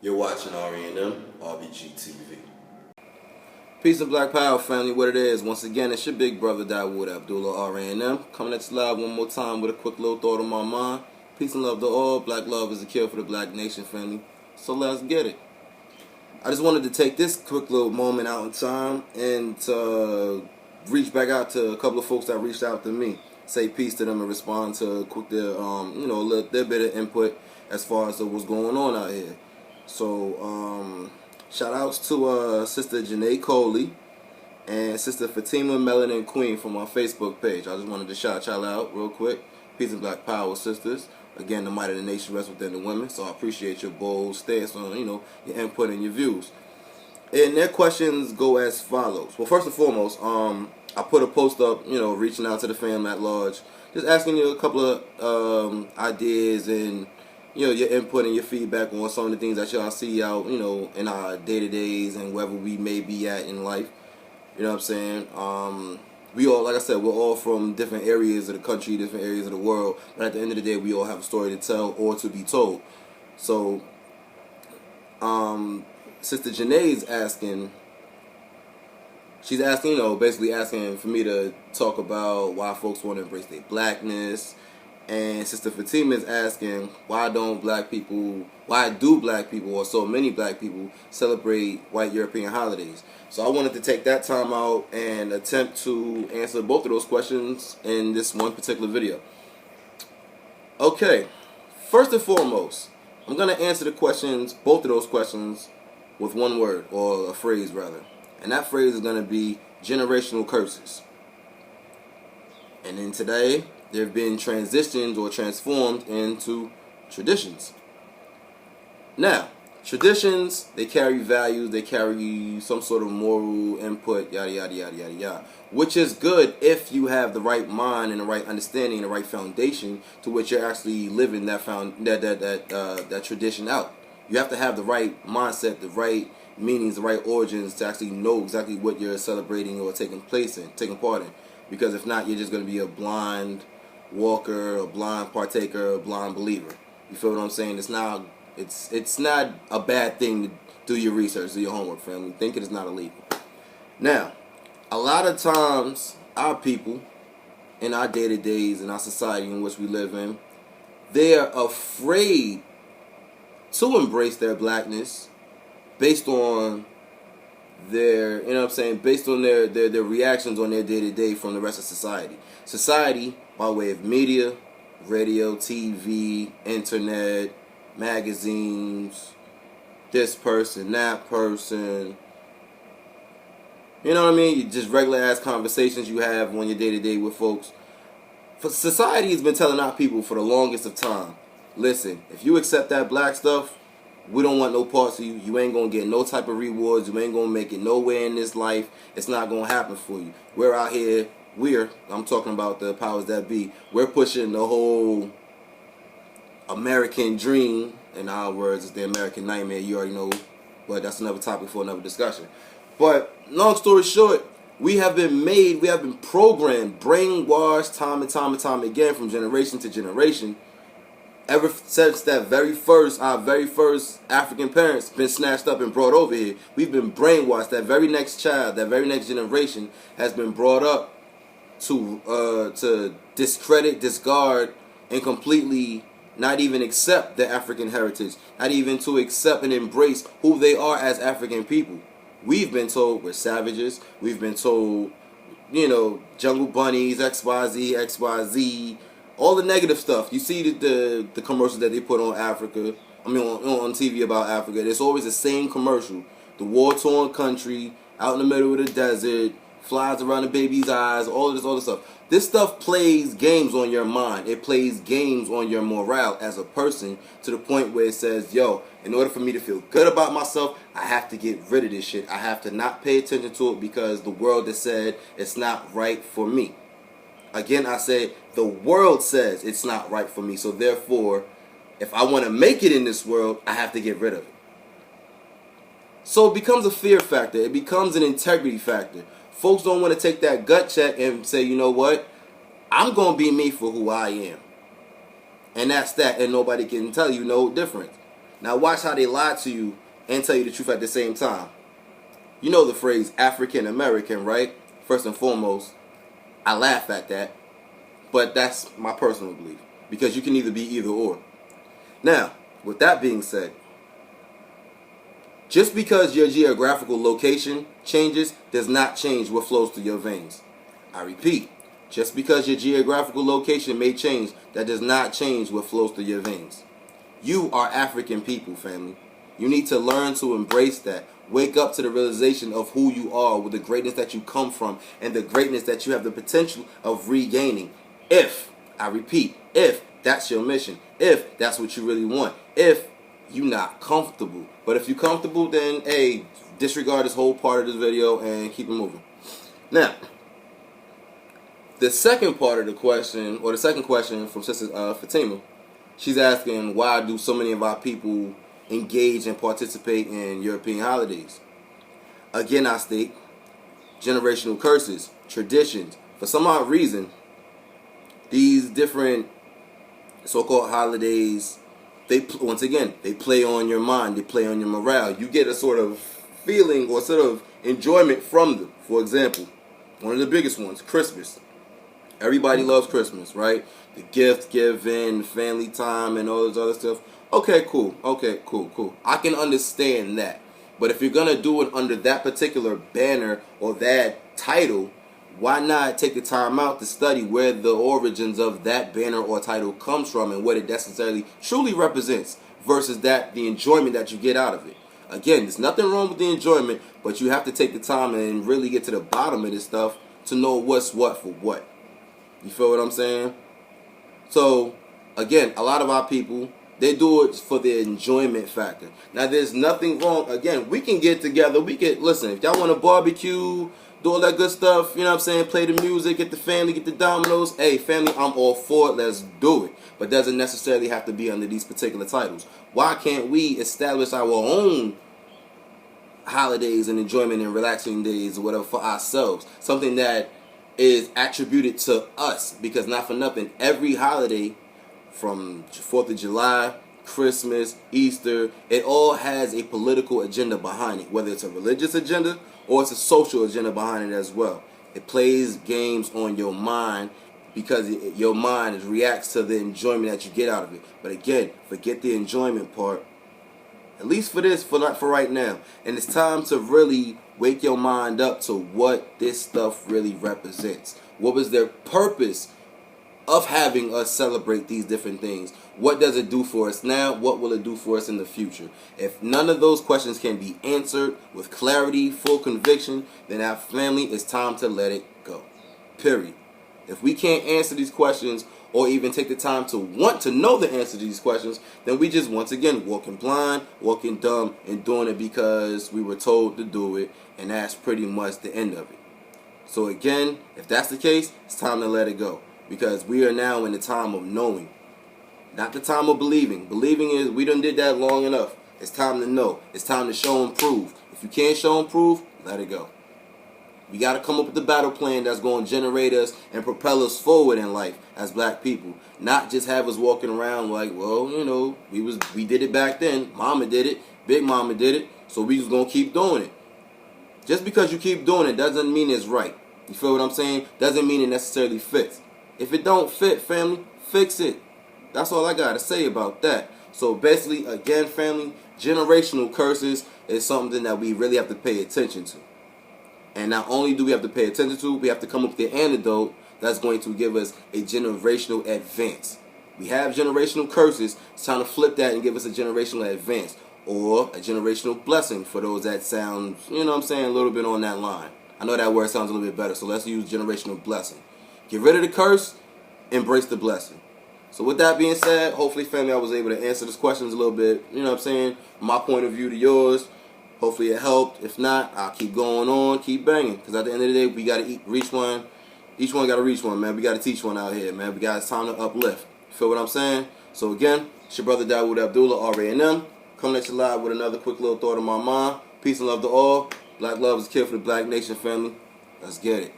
You're watching RE&M, RBG TV. Peace and Black Power family, what it is. Once again, it's your big brother Dawood Abdullah RE&M, coming at you live one more time with a quick little thought on my mind. Peace and love to all. Black love is the cure for the black nation family. So let's get it. I just wanted to take this quick little moment out in time and reach back out to a couple of folks that reached out to me. Say peace to them and respond to quick their bit of input as far as what's going on out here. So, shout outs to Sister Janae Coley and Sister Fatima Melanin Queen from our Facebook page. I just wanted to shout y'all out real quick. Peace and Black Power, sisters. Again, the might of the nation rests within the women. So I appreciate your bold stance on, your input and your views. And their questions go as follows. Well, first and foremost, I put a post up, reaching out to the fam at large, just asking you a couple of ideas and your input and your feedback on some of the things that y'all see out, in our day-to-days and wherever we may be at in life. You know what I'm saying? We all, like I said, we're all from different areas of the country, different areas of the world. But at the end of the day, we all have a story to tell or to be told. So, Sister Janae's asking, basically asking for me to talk about why folks want to embrace their blackness. And Sister Fatima is asking, why do black people, or so many black people, celebrate white European holidays? So I wanted to take that time out and attempt to answer both of those questions in this one particular video. Okay, first and foremost, I'm going to answer both of those questions, with one word, or a phrase rather. And that phrase is going to be generational curses. And then today, they've been transitioned or transformed into traditions. Now, traditions, they carry values, they carry some sort of moral input, yada, yada, yada, yada, yada. Which is good if you have the right mind and the right understanding and the right foundation to which you're actually living that tradition out. You have to have the right mindset, the right meanings, the right origins to actually know exactly what you're celebrating or taking part in. Because if not, you're just going to be a blind walker, a blind partaker, a blind believer. You feel what I'm saying? It's not a bad thing to do your research, do your homework, family. Think it is not illegal. Now, a lot of times, our people, in our day-to-days, in our society in which we live in, they are afraid to embrace their blackness based on their, based on their reactions on their day-to-day from the rest of society. Society, by way of media, radio, TV, internet, magazines, this person, that person, just regular ass conversations you have on your day-to-day with folks. For society has been telling our people for the longest of time, listen, if you accept that black stuff, we don't want no parts of you. You ain't going to get no type of rewards. You ain't going to make it nowhere in this life. It's not going to happen for you. We're out here. I'm talking about the powers that be. We're pushing the whole American dream. In our words, it's the American nightmare. You already know. But that's another topic for another discussion. But long story short, we have been programmed, brainwashed time and time again from generation to generation. Ever since our very first African parents been snatched up and brought over here, we've been brainwashed. That very next child, that very next generation has been brought up to discredit, discard, and completely not even accept their African heritage, not even to accept and embrace who they are as African people. We've been told we're savages. We've been told, jungle bunnies, XYZ, XYZ. All the negative stuff. You see the commercials that they put on Africa. On TV about Africa. It's always the same commercial. The war-torn country, out in the middle of the desert, flies around the baby's eyes, all this stuff. This stuff plays games on your mind. It plays games on your morale as a person to the point where it says, yo, in order for me to feel good about myself, I have to get rid of this shit. I have to not pay attention to it because the world has said it's not right for me. Again, I say the world says it's not right for me. So therefore, if I want to make it in this world, I have to get rid of it. So it becomes a fear factor. It becomes an integrity factor. Folks don't want to take that gut check and say, you know what? I'm going to be me for who I am. And that's that. And nobody can tell you no difference. Now watch how they lie to you and tell you the truth at the same time. You know the phrase African American, right? First and foremost, I laugh at that, but that's my personal belief, because you can either be either or. Now, with that being said, just because your geographical location changes does not change what flows through your veins. I repeat, just because your geographical location may change, that does not change what flows through your veins. You are African people, family. You need to learn to embrace that. Wake up to the realization of who you are, with the greatness that you come from, and the greatness that you have the potential of regaining. If, I repeat, if that's your mission, if that's what you really want, if you're not comfortable. But if you're comfortable, then, hey, disregard this whole part of this video and keep it moving. Now, the second part of the question, or the second question from Sister Fatima, she's asking, why do so many of our people engage and participate in European holidays? Again, I state, generational curses, traditions. For some odd reason, these different so-called holidays, once again, they play on your mind, they play on your morale. You get a sort of feeling or sort of enjoyment from them. For example, one of the biggest ones, Christmas. Everybody loves Christmas, right? The gift giving, family time, and all this other stuff. Okay, cool. Okay, cool. I can understand that. But if you're going to do it under that particular banner or that title, why not take the time out to study where the origins of that banner or title comes from and what it necessarily truly represents versus that the enjoyment that you get out of it. Again, there's nothing wrong with the enjoyment, but you have to take the time and really get to the bottom of this stuff to know what's what for what. You feel what I'm saying? So, again, a lot of our people, they do it for the enjoyment factor. Now, there's nothing wrong. Again, we can get together. We can, listen, if y'all want to barbecue, do all that good stuff, you know what I'm saying, play the music, get the family, get the dominoes. Hey, family, I'm all for it. Let's do it. But doesn't necessarily have to be under these particular titles. Why can't we establish our own holidays and enjoyment and relaxing days or whatever for ourselves? Something that is attributed to us, because not for nothing, every holiday from 4th of July, Christmas, Easter, it all has a political agenda behind it, whether it's a religious agenda or it's a social agenda behind it as well. It plays games on your mind because your mind reacts to the enjoyment that you get out of it. But again, forget the enjoyment part, at least for this, for right now. And it's time to really wake your mind up to what this stuff really represents. What was their purpose of having us celebrate these different things? What does it do for us now? What will it do for us in the future? If none of those questions can be answered with clarity, full conviction, then our family, it's time to let it go. Period. If we can't answer these questions or even take the time to want to know the answer to these questions, then we just, once again, walking blind, walking dumb, and doing it because we were told to do it, and that's pretty much the end of it. So again, if that's the case, it's time to let it go, because we are now in the time of knowing, not the time of believing. Believing is, we done did that long enough. It's time to know. It's time to show and prove. If you can't show and prove, let it go. We got to come up with the battle plan that's going to generate us and propel us forward in life as black people. Not just have us walking around like, well, you know, we did it back then. Mama did it. Big Mama did it. So we just going to keep doing it. Just because you keep doing it doesn't mean it's right. You feel what I'm saying? Doesn't mean it necessarily fits. If it don't fit, family, fix it. That's all I got to say about that. So basically, again, family, generational curses is something that we really have to pay attention to. And not only do we have to pay attention to, we have to come up with the antidote that's going to give us a generational advance. We have generational curses. It's time to flip that and give us a generational advance, or a generational blessing for those that sound, you know what I'm saying, a little bit on that line. I know that word sounds a little bit better, so let's use generational blessing. Get rid of the curse, embrace the blessing. So with that being said, hopefully, family, I was able to answer these questions a little bit, you know what I'm saying, my point of view to yours. Hopefully it helped. If not, I'll keep going on, keep banging. Because at the end of the day, we got to reach one. Each one got to reach one, man. We got to teach one out here, man. It's time to uplift. Feel what I'm saying? So again, it's your brother Dawood Abdullah, R.A.N.M. Coming at you live with another quick little thought on my mind. Peace and love to all. Black love is a kid for the black nation, family. Let's get it.